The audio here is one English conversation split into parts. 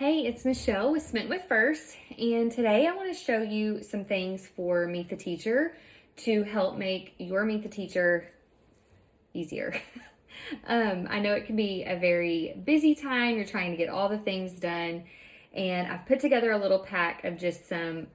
Hey, it's Michelle with Smitten with First, and today I want to show you some things for Meet the Teacher to help make your Meet the Teacher easier. I know it can be a very busy time. You're trying to get all the things done, and I've put together a little pack of just some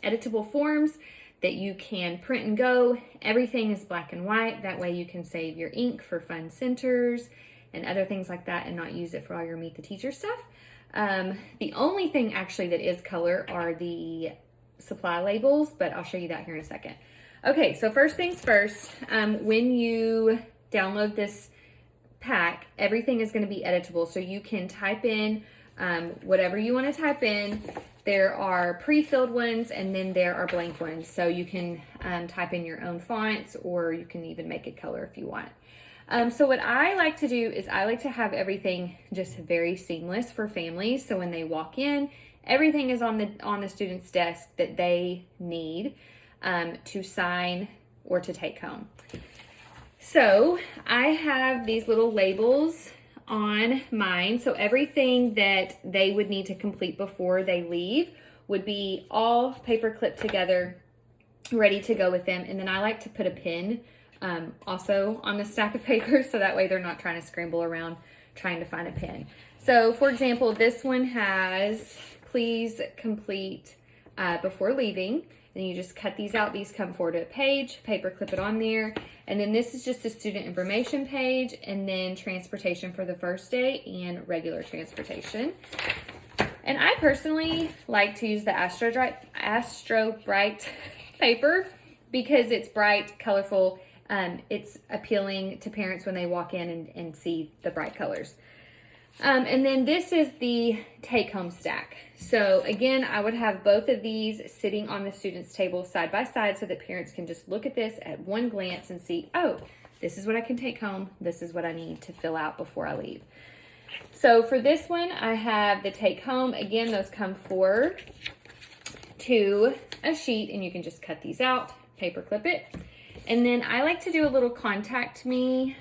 editable forms that you can print and go. Everything is black and white. That way you can save your ink for fun centers and other things like that and not use it for all your Meet the Teacher stuff. The only thing actually that is color are the supply labels, but I'll show you that here in a second. Okay, so first things first, when you download this pack, everything is going to be editable. So you can type in whatever you want to type in. There are pre-filled ones and then there are blank ones. So you can type in your own fonts, or you can even make it color if you want. So what I like to do is I like to have everything just very seamless for families. So when they walk in, everything is on the student's desk that they need to sign or to take home. So I have these little labels on mine. So everything that they would need to complete before they leave would be all paper clipped together, ready to go with them. And then I like to put a pin also on the stack of paper, so that way they're not trying to scramble around trying to find a pen. So for example, this one has please complete before leaving, and you just cut these out. These come forward to a page, paper clip it on there, and then this is just a student information page, and then transportation for the first day and regular transportation. And I personally like to use the Astro Bright paper because it's bright, colorful. It's appealing to parents when they walk in and see the bright colors. And then this is the take-home stack. So again, I would have both of these sitting on the student's table side by side so that parents can just look at this at one glance and see, oh, this is what I can take home. This is what I need to fill out before I leave. So for this one, I have the take-home. Again, those come forward to a sheet, and you can just cut these out, paper clip it. And then I like to do a little contact me,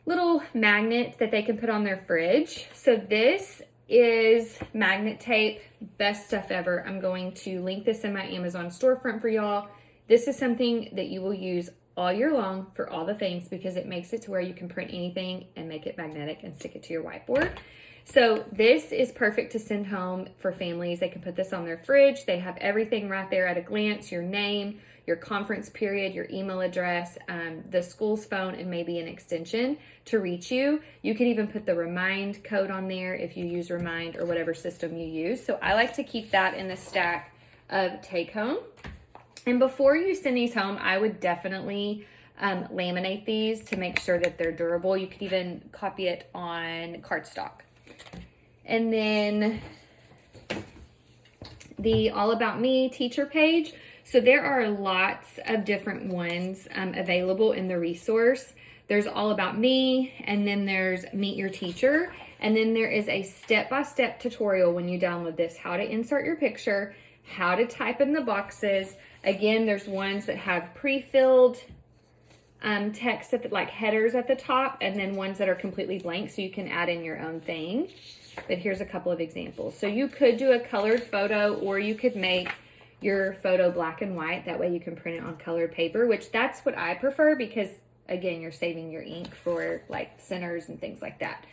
little magnet that they can put on their fridge. So this is magnet tape, best stuff ever. I'm going to link this in my Amazon storefront for y'all. This is something that you will use all year long for all the things because it makes it to where you can print anything and make it magnetic and stick it to your whiteboard. So this is perfect to send home for families. They can put this on their fridge. They have everything right there at a glance, your name, your conference period, your email address, the school's phone, and maybe an extension to reach you. You could even put the Remind code on there if you use Remind or whatever system you use. So I like to keep that in the stack of take home. And before you send these home, I would definitely laminate these to make sure that they're durable. You could even copy it on cardstock. And then the All About Me teacher page. So there are lots of different ones available in the resource. There's All About Me, and then there's Meet Your Teacher. And then there is a step-by-step tutorial when you download this, how to insert your picture, how to type in the boxes. Again, there's ones that have pre-filled text at like headers at the top, and then ones that are completely blank so you can add in your own thing. But here's a couple of examples. So you could do a colored photo, or you could make your photo black and white. That way you can print it on colored paper, which that's what I prefer because, again, you're saving your ink for like centers and things like that.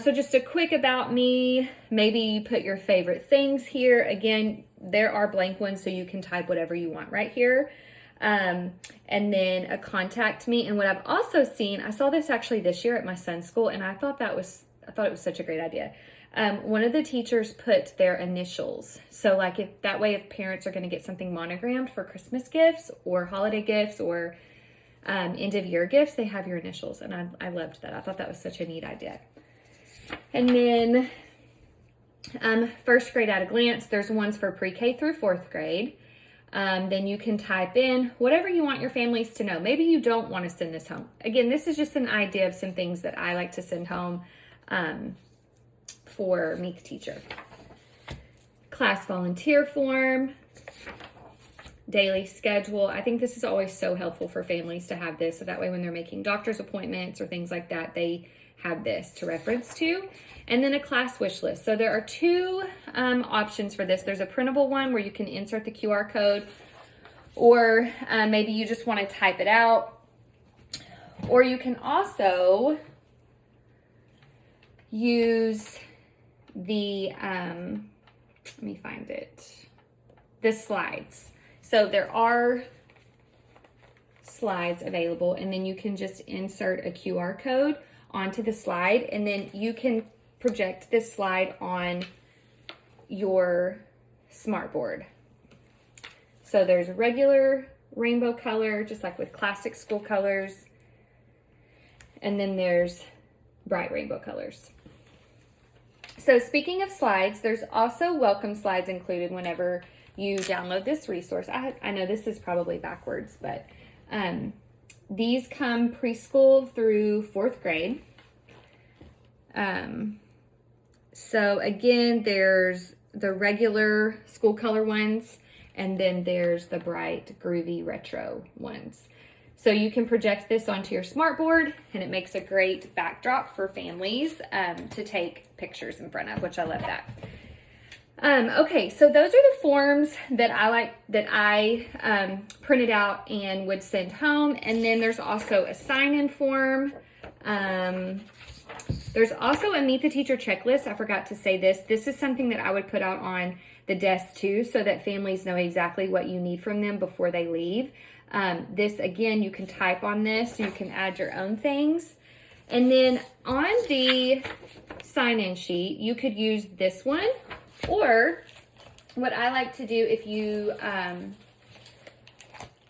So just a quick about me. Maybe you put your favorite things here. Again, there are blank ones, so you can type whatever you want right here. And then a contact me. And what I've also seen, I saw this actually this year at my son's school, and I thought it was such a great idea. One of the teachers put their initials. So like if parents are going to get something monogrammed for Christmas gifts or holiday gifts or end of year gifts, they have your initials. And I loved that. I thought that was such a neat idea. And then first grade at a glance, there's ones for pre-K through fourth grade. Then you can type in whatever you want your families to know. Maybe you don't want to send this home. Again, this is just an idea of some things that I like to send home for Meet the Teacher. Class volunteer form, daily schedule. I think this is always so helpful for families to have this, so that way when they're making doctor's appointments or things like that, they have this to reference to. And then a class wish list. So there are two options for this. There's a printable one where you can insert the QR code, or maybe you just want to type it out. Or you can also use the, let me find it, the slides. So there are slides available, and then you can just insert a QR code onto the slide, and then you can project this slide on your smartboard. So there's regular rainbow color, just like with classic school colors, and then there's bright rainbow colors. So speaking of slides, there's also welcome slides included whenever you download this resource. I know this is probably backwards, but these come preschool through 4th grade. So again, there's the regular school color ones, and then there's the bright, groovy retro ones. So you can project this onto your smartboard, and it makes a great backdrop for families to take pictures in front of, which I love that. Okay, so those are the forms that I printed out and would send home. And then there's also a sign-in form. There's also a Meet the Teacher checklist. I forgot to say this. This is something that I would put out on the desk too, so that families know exactly what you need from them before they leave. This, again, you can type on this, so you can add your own things. And then on the sign-in sheet, you could use this one, or what I like to do if you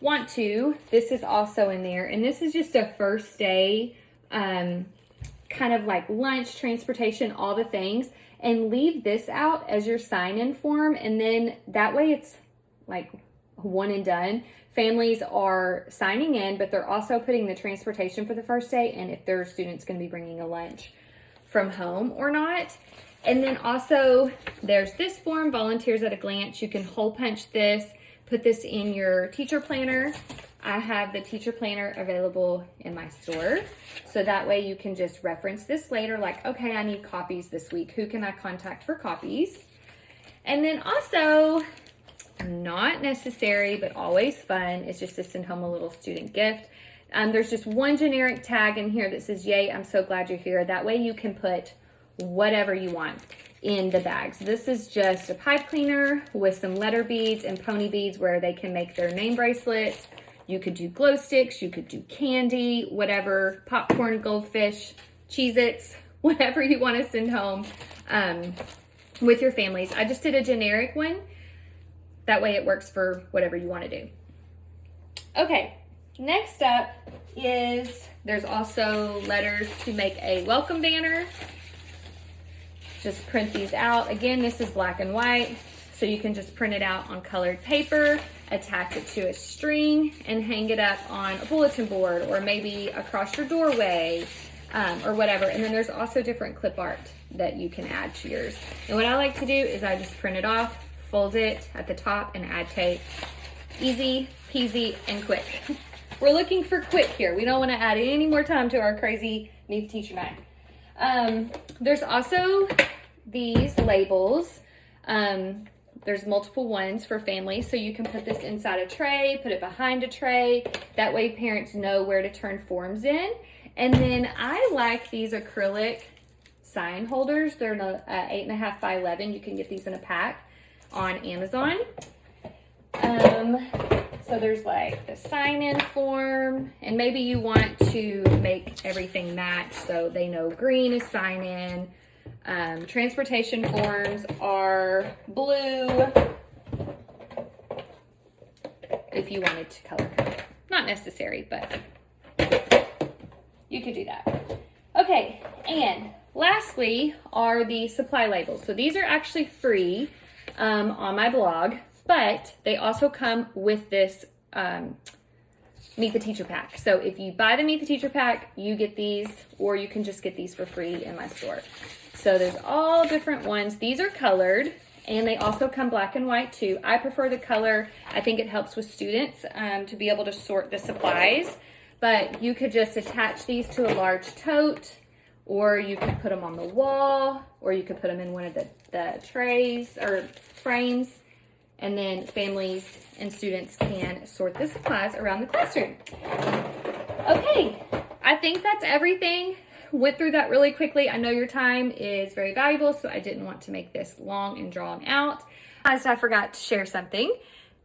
want to, this is also in there, and this is just a first day kind of like lunch, transportation, all the things, and leave this out as your sign-in form, and then that way it's like one and done. Families are signing in, but they're also putting the transportation for the first day, and if their student's going to be bringing a lunch from home or not. And then also there's this form, Volunteers at a Glance. You can hole punch this, put this in your teacher planner. I have the teacher planner available in my store, so that way you can just reference this later, like, okay, I need copies this week. Who can I contact for copies? And then also, not necessary, but always fun, is just to send home a little student gift. There's just one generic tag in here that says, "Yay, I'm so glad you're here." That way you can put whatever you want in the bags. This is just a pipe cleaner with some letter beads and pony beads where they can make their name bracelets. You could do glow sticks, you could do candy, whatever, popcorn, goldfish, Cheez-Its, whatever you want to send home with your families. I just did a generic one. That way it works for whatever you want to do. Okay, next up is, there's also letters to make a welcome banner. Just print these out. Again, this is black and white, so you can just print it out on colored paper, attach it to a string, and hang it up on a bulletin board, or maybe across your doorway, or whatever. And then there's also different clip art that you can add to yours. And what I like to do is I just print it off, fold it at the top, and add tape. Easy peasy and quick. We're looking for quick here. We don't want to add any more time to our crazy Meet the Teacher night. There's also these labels. There's multiple ones for families, so you can put this inside a tray, put it behind a tray. That way parents know where to turn forms in. And then I like these acrylic sign holders. They're 8.5 by 11. You can get these in a pack on Amazon. So there's like the sign-in form, and maybe you want to make everything match so they know green is sign-in. Transportation forms are blue if you wanted to color code it. Not necessary, but you could do that. Okay, and lastly are the supply labels. So these are actually free on my blog, but they also come with this Meet the Teacher pack. So if you buy the Meet the Teacher pack, you get these, or you can just get these for free in my store. So there's all different ones. These are colored, and they also come black and white too. I prefer the color. I think it helps with students to be able to sort the supplies. But you could just attach these to a large tote, or you could put them on the wall, or you could put them in one of the trays or frames, and then families and students can sort the supplies around the classroom. Okay, I think that's everything. Went through that really quickly. I know your time is very valuable, so I didn't want to make this long and drawn out. As I forgot to share something,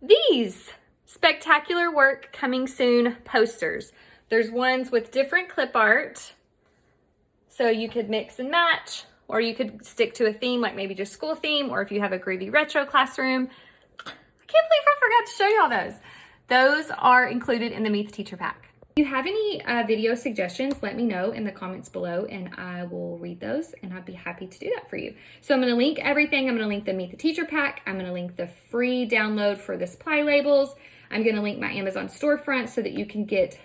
these spectacular work coming soon posters. There's ones with different clip art, so you could mix and match, or you could stick to a theme, like maybe just school theme, or if you have a groovy retro classroom. I can't believe I forgot to show you all those. Those are included in the Meet the Teacher pack. If you have any video suggestions, let me know in the comments below and I will read those and I'd be happy to do that for you. So I'm going to link everything. I'm going to link the Meet the Teacher pack. I'm going to link the free download for the supply labels. I'm going to link my Amazon storefront so that you can get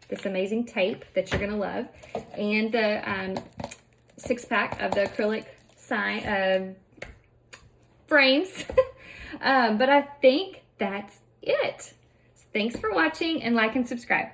this amazing tape that you're going to love, and the 6-pack of the acrylic sign frames. But I think that's it. Thanks for watching, and like and subscribe.